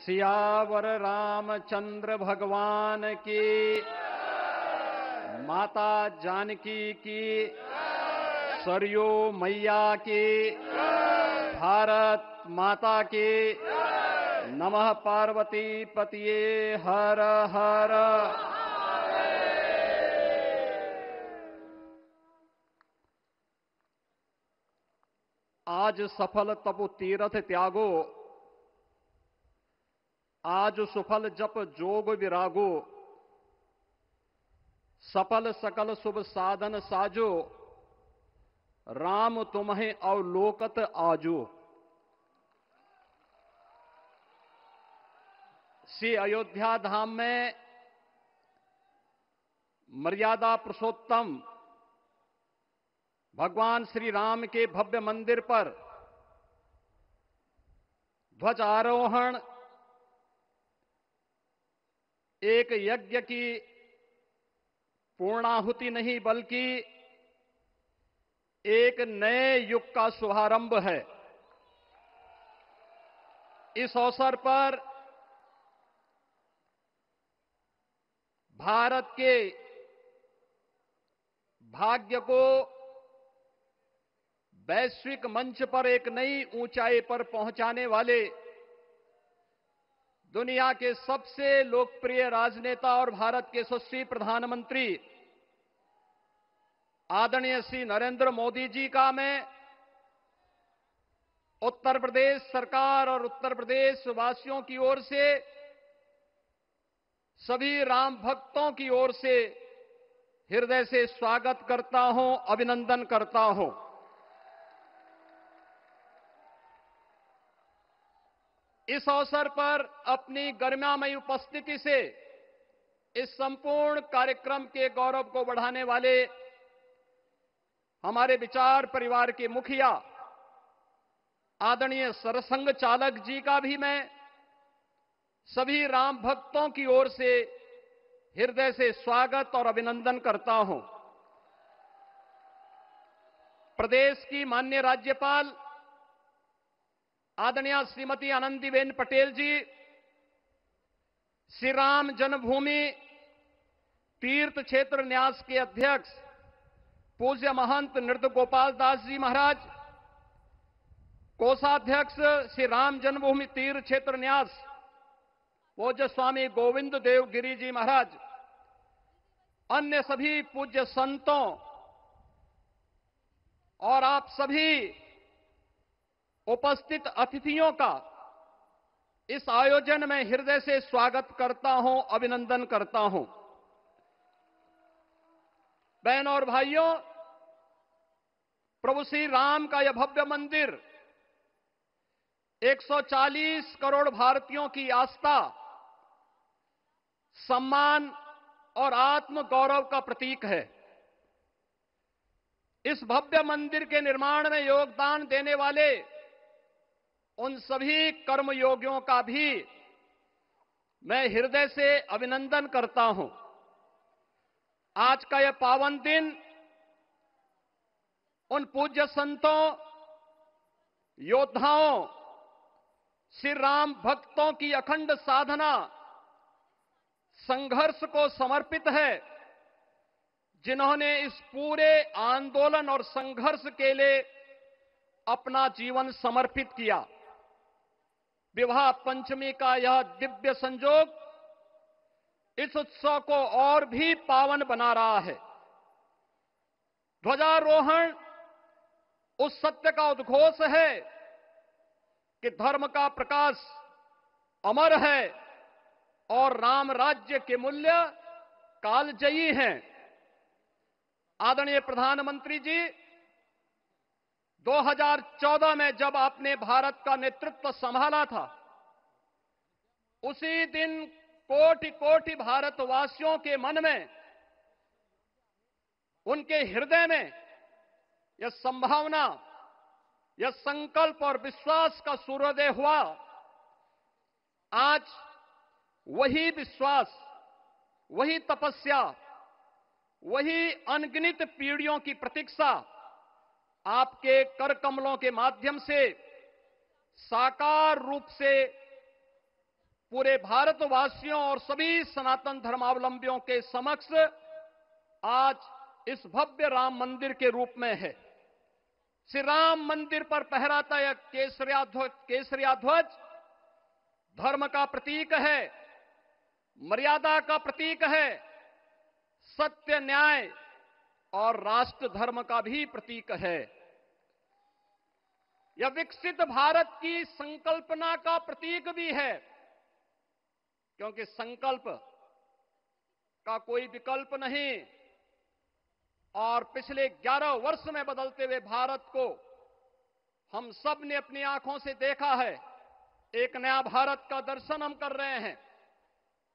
सियावर रामचंद्र भगवान की, माता जानकी की, सरयू मैया की, भारत माता की, नमः पार्वती पतिये हर हर। आज सफल तपु तीरथ त्यागो, आज सुफल जप जोग विरागो, सफल सकल शुभ साधन साजो, राम तुम्हें अवलोकत आजो। श्री अयोध्या धाम में मर्यादा पुरुषोत्तम भगवान श्री राम के भव्य मंदिर पर ध्वजारोहण एक यज्ञ की पूर्णाहुति नहीं बल्कि एक नए युग का शुभारंभ है। इस अवसर पर भारत के भाग्य को वैश्विक मंच पर एक नई ऊंचाई पर पहुंचाने वाले दुनिया के सबसे लोकप्रिय राजनेता और भारत के यशस्वी प्रधानमंत्री आदरणीय श्री नरेंद्र मोदी जी का मैं उत्तर प्रदेश सरकार और उत्तर प्रदेश वासियों की ओर से, सभी राम भक्तों की ओर से हृदय से स्वागत करता हूं, अभिनंदन करता हूं। इस अवसर पर अपनी गरिमामयी उपस्थिति से इस संपूर्ण कार्यक्रम के गौरव को बढ़ाने वाले हमारे विचार परिवार के मुखिया आदरणीय सरसंघ चालक जी का भी मैं सभी राम भक्तों की ओर से हृदय से स्वागत और अभिनंदन करता हूं। प्रदेश की माननीय राज्यपाल आदरणीय श्रीमती आनंदीबेन पटेल जी, श्री राम जन्मभूमि तीर्थ क्षेत्र न्यास के अध्यक्ष पूज्य महंत नृत्य गोपाल दास जी महाराज, कोषाध्यक्ष श्री राम जन्मभूमि तीर्थ क्षेत्र न्यास पूज्य स्वामी गोविंद देव गिरी जी महाराज, अन्य सभी पूज्य संतों और आप सभी उपस्थित अतिथियों का इस आयोजन में हृदय से स्वागत करता हूं, अभिनंदन करता हूं। बहनों और भाइयों, प्रभु श्री राम का यह भव्य मंदिर 140 करोड़ भारतीयों की आस्था, सम्मान और आत्म गौरव का प्रतीक है। इस भव्य मंदिर के निर्माण में योगदान देने वाले उन सभी कर्मयोगियों का भी मैं हृदय से अभिनंदन करता हूं। आज का यह पावन दिन उन पूज्य संतों, योद्धाओं, श्री राम भक्तों की अखंड साधना, संघर्ष को समर्पित है, जिन्होंने इस पूरे आंदोलन और संघर्ष के लिए अपना जीवन समर्पित किया। विवाह पंचमी का यह दिव्य संयोग इस उत्सव को और भी पावन बना रहा है। ध्वजारोहण उस सत्य का उद्घोष है कि धर्म का प्रकाश अमर है और राम राज्य के मूल्य कालजयी हैं। आदरणीय प्रधानमंत्री जी, 2014 में जब आपने भारत का नेतृत्व संभाला था, उसी दिन कोटि कोटि भारतवासियों के मन में, उनके हृदय में यह संभावना, यह संकल्प और विश्वास का सूर्योदय हुआ। आज वही विश्वास, वही तपस्या, वही अनगिनत पीढ़ियों की प्रतीक्षा आपके कर कमलों के माध्यम से साकार रूप से पूरे भारतवासियों और सभी सनातन धर्मावलंबियों के समक्ष आज इस भव्य राम मंदिर के रूप में है। श्री राम मंदिर पर फहराता यह केसरिया ध्वज धर्म का प्रतीक है, मर्यादा का प्रतीक है, सत्य, न्याय और राष्ट्र धर्म का भी प्रतीक है। यह विकसित भारत की संकल्पना का प्रतीक भी है, क्योंकि संकल्प का कोई विकल्प नहीं। और पिछले 11 वर्ष में बदलते हुए भारत को हम सब ने अपनी आंखों से देखा है। एक नया भारत का दर्शन हम कर रहे हैं,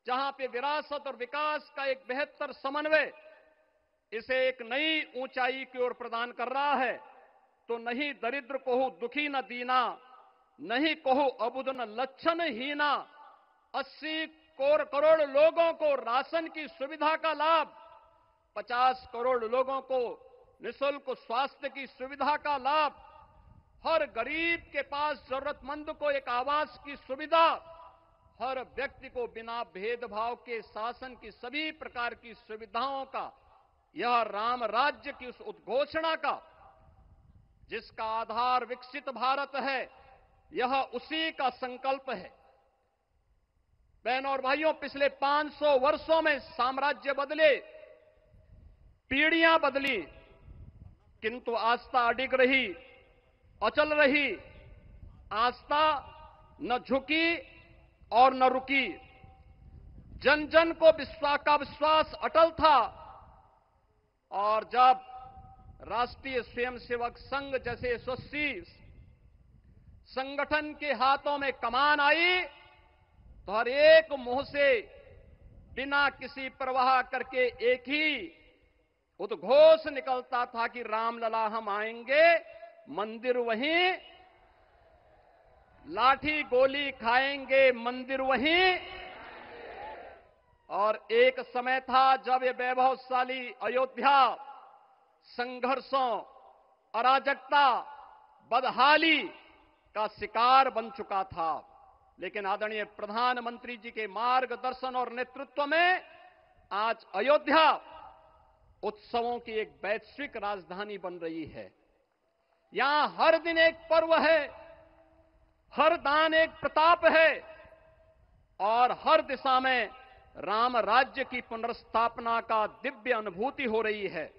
जहां पे विरासत और विकास का एक बेहतर समन्वय इसे एक नई ऊंचाई की ओर प्रदान कर रहा है। तो नहीं दरिद्र को दुखी न दीना, नहीं कहो अबुद न लक्षण हीना। 80 करोड़ लोगों को राशन की सुविधा का लाभ, 50 करोड़ लोगों को निःशुल्क स्वास्थ्य की सुविधा का लाभ, हर गरीब के पास जरूरतमंद को एक आवास की सुविधा, हर व्यक्ति को बिना भेदभाव के शासन की सभी प्रकार की सुविधाओं का, यह राम राज्य की उस उद्घोषणा का जिसका आधार विकसित भारत है, यह उसी का संकल्प है। बहनों और भाइयों, पिछले 500 वर्षों में साम्राज्य बदले, पीढ़ियां बदली, किंतु आस्था अडिग रही, अचल रही। आस्था न झुकी और न रुकी। जन जन को विश्वास अटल था। और जब राष्ट्रीय स्वयंसेवक संघ जैसे यशस्वी संगठन के हाथों में कमान आई, तो हर एक मुंह से बिना किसी परवाह करके एक ही उद्घोष निकलता था कि रामलला हम आएंगे, मंदिर वहीं, लाठी गोली खाएंगे, मंदिर वहीं। और एक समय था जब ये वैभवशाली अयोध्या संघर्षों, अराजकता, बदहाली का शिकार बन चुका था। लेकिन आदरणीय प्रधानमंत्री जी के मार्गदर्शन और नेतृत्व में आज अयोध्या उत्सवों की एक वैश्विक राजधानी बन रही है। यहां हर दिन एक पर्व है, हर दान एक प्रताप है और हर दिशा में राम राज्य की पुनर्स्थापना का दिव्य अनुभूति हो रही है।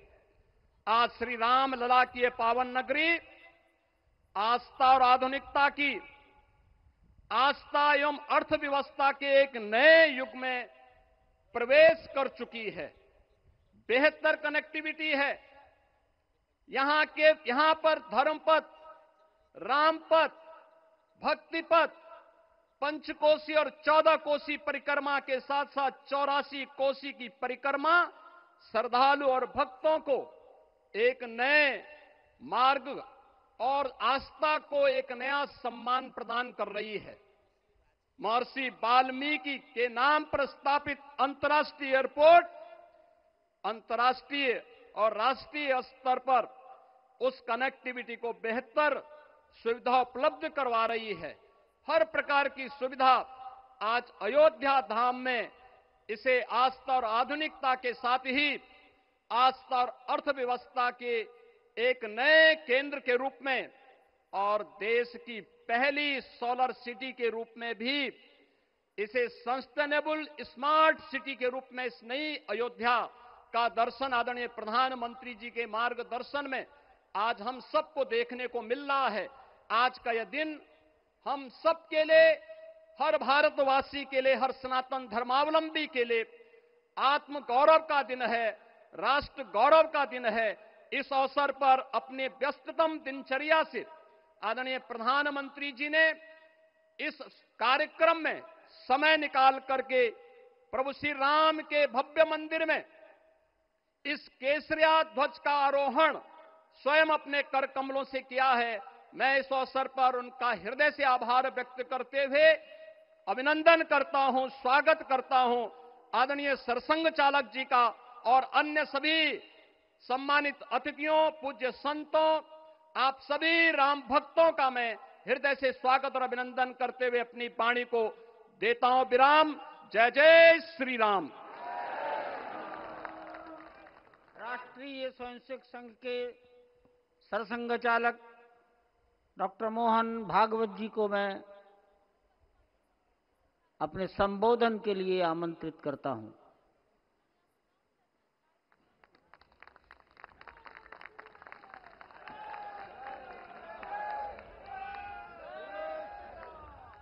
आज श्री राम लला की ये पावन नगरी आस्था और आधुनिकता की, आस्था एवं अर्थव्यवस्था के एक नए युग में प्रवेश कर चुकी है। बेहतर कनेक्टिविटी है। यहां पर धर्मपथ, रामपथ, भक्तिपथ, पंचकोसी और 14 कोसी परिक्रमा के साथ साथ 84 कोसी की परिक्रमा श्रद्धालु और भक्तों को एक नए मार्ग और आस्था को एक नया सम्मान प्रदान कर रही है। महर्षि वाल्मीकि के नाम पर स्थापित अंतर्राष्ट्रीय एयरपोर्ट अंतर्राष्ट्रीय और राष्ट्रीय स्तर पर उस कनेक्टिविटी को बेहतर सुविधा उपलब्ध करवा रही है। हर प्रकार की सुविधा आज अयोध्या धाम में इसे आस्था और आधुनिकता के साथ ही आस्था और अर्थव्यवस्था के एक नए केंद्र के रूप में और देश की पहली सोलर सिटी के रूप में भी, इसे सस्टेनेबल स्मार्ट सिटी के रूप में इस नई अयोध्या का दर्शन आदरणीय प्रधानमंत्री जी के मार्गदर्शन में आज हम सबको देखने को मिल रहा है। आज का यह दिन हम सबके लिए, हर भारतवासी के लिए, हर सनातन धर्मावलंबी के लिए आत्म गौरव का दिन है, राष्ट्र गौरव का दिन है। इस अवसर पर अपने व्यस्ततम दिनचर्या से आदरणीय प्रधानमंत्री जी ने इस कार्यक्रम में समय निकाल करके प्रभु श्री राम के भव्य मंदिर में इस केसरिया ध्वज का आरोहण स्वयं अपने कर कमलों से किया है। मैं इस अवसर पर उनका हृदय से आभार व्यक्त करते हुए अभिनंदन करता हूं, स्वागत करता हूं आदरणीय सरसंघ चालक जी का और अन्य सभी सम्मानित अतिथियों, पूज्य संतों, आप सभी राम भक्तों का मैं हृदय से स्वागत और अभिनंदन करते हुए अपनी वाणी को देता हूं विराम। जय जय श्री राम। राष्ट्रीय स्वयंसेवक संघ के सरसंघ चालक डॉक्टर मोहन भागवत जी को मैं अपने संबोधन के लिए आमंत्रित करता हूं।